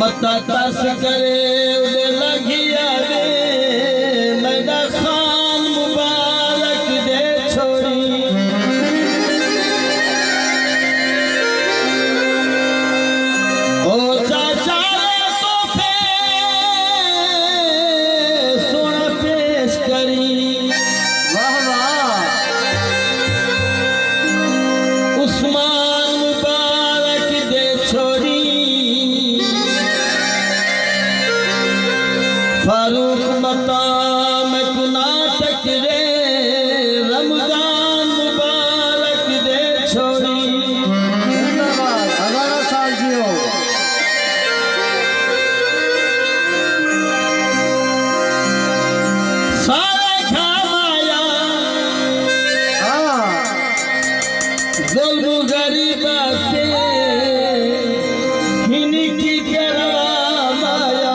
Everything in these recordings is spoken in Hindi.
मता तस करे उड़े लगिया रे मैदा खान मुबारक दे छोड़ी ओ चाचा तो फे सोना पेश करी वाह वाह उस्मान मुबारक दे छोड़ी फारूक मकाम कुनाटक रे रमजान मुबारक दे छोड़ी जिंदाबाद हजारों साल जियो सारा खामाया हाँ जुल्म गरीबा के हिनकी करवा माया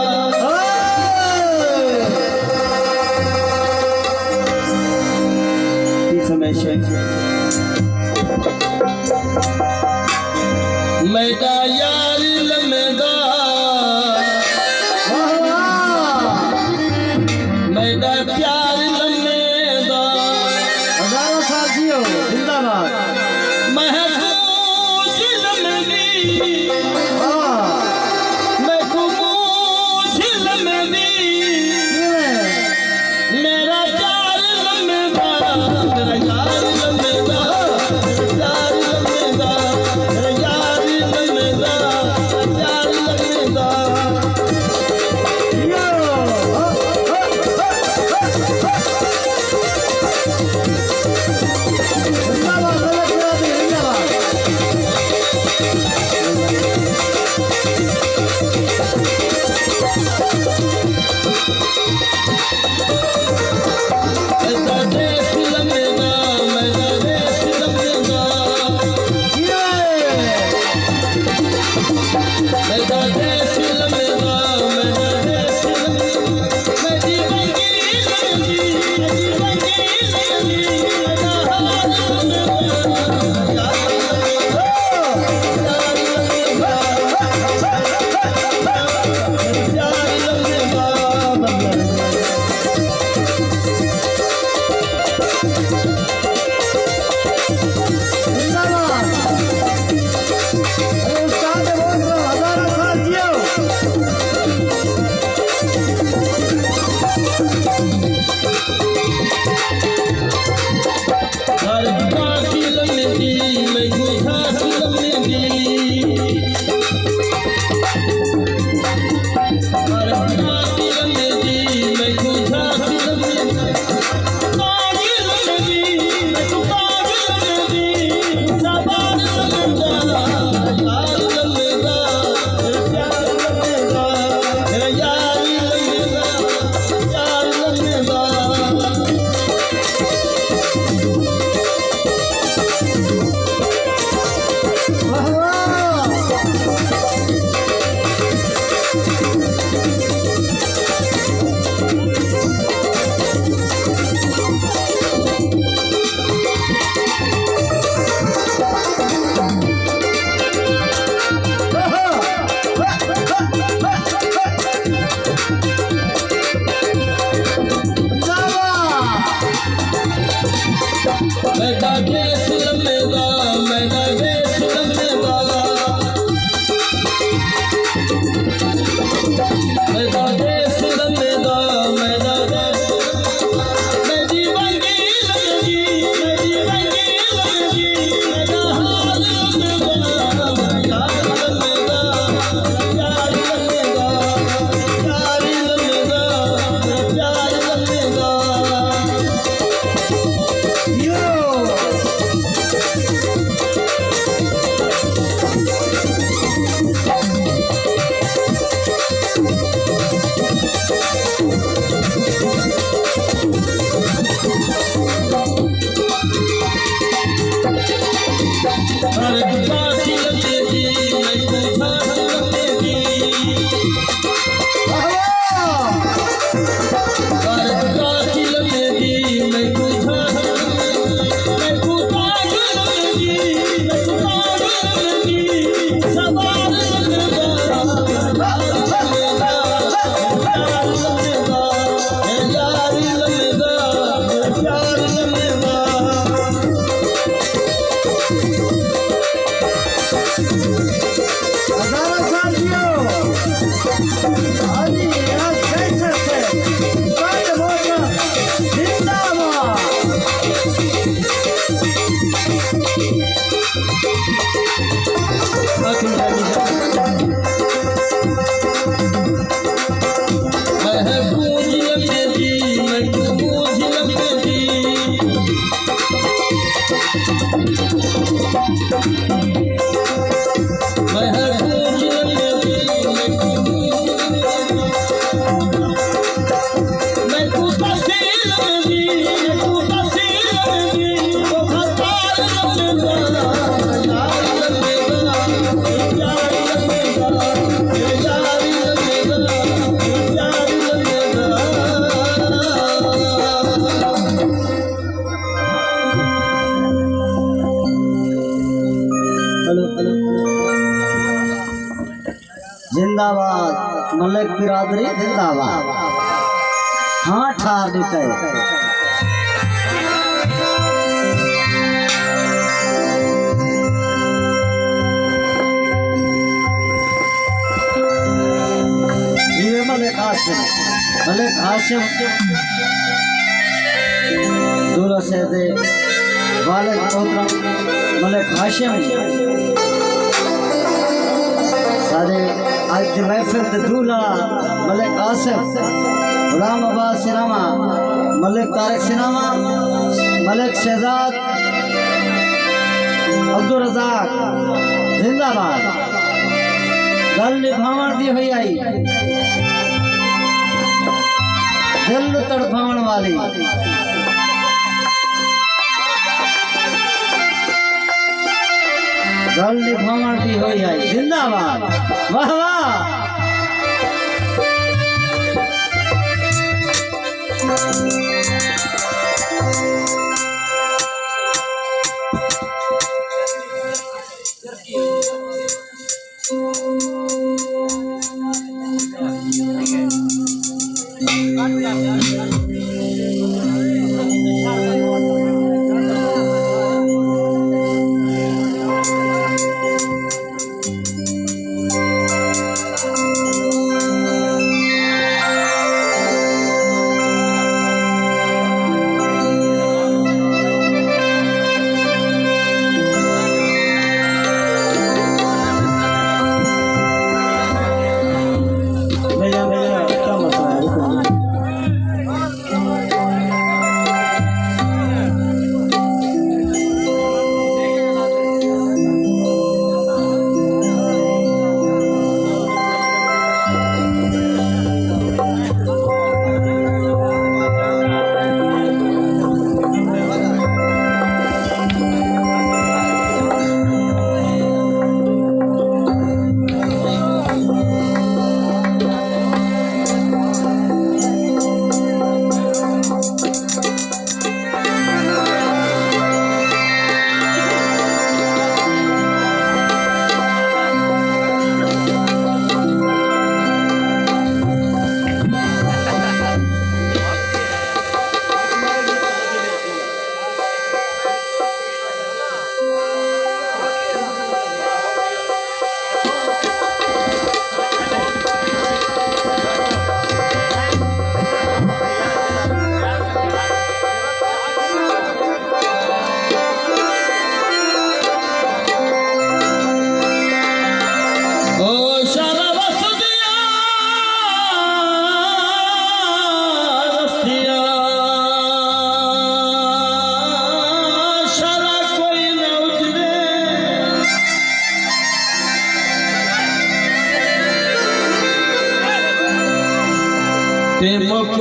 मैदा यार लमेदा मैदा प्यार लमेदा हजारों साल जियो जिंदाबाद महफूज लमेदी हाँ महफूज लमेदी मेरा प्यार लमेदा मेरा यार लमेदा यार लमेदा मेरा यार लमेदा यार लमेदा जियो जिंदाबाद जिंदाबाद मेरा देश लमेदा मेरा देश लमेदा जियो मेरा देश लमेदा मेरा देश लमेदा मेरी बंगी लमेदी मेरी बंगी लमेदी मेरा हाल लमेदा यार जिंदाबाद अरे उस्ताद बोल रहा हजारों साल जियो जिंदाबाद मलिक बिरादरी जिंदाबाद। हाँ ठार देते ये मलिक हाशिम दूल्हा से दे वालिद मोहतरम मलिक हाशिम सारे आज की महफिल के दूल्हा मलिक आसिफ गुलाम अब्बास सिनामा मलिक तारिक सिनामा मलिक शहजाद अब्दुल रज़ाक जिंदाबाद। गल निभावण दी हुई आई दिल तड़फावण वाली गल निभावण दी हुई आई जिंदाबाद। वाह वाह ते मुख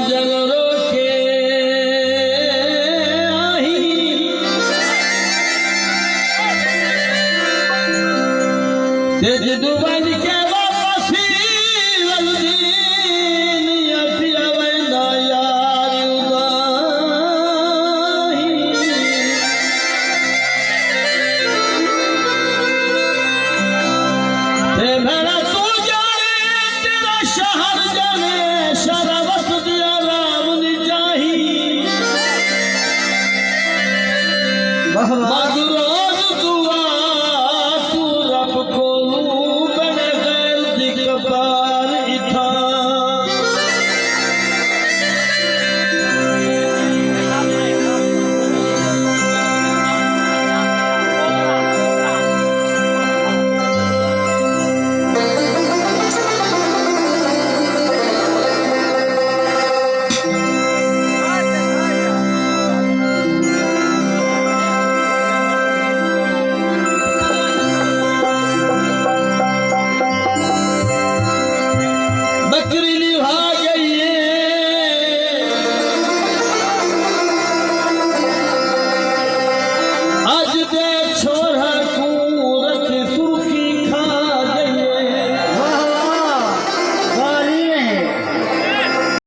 जगरो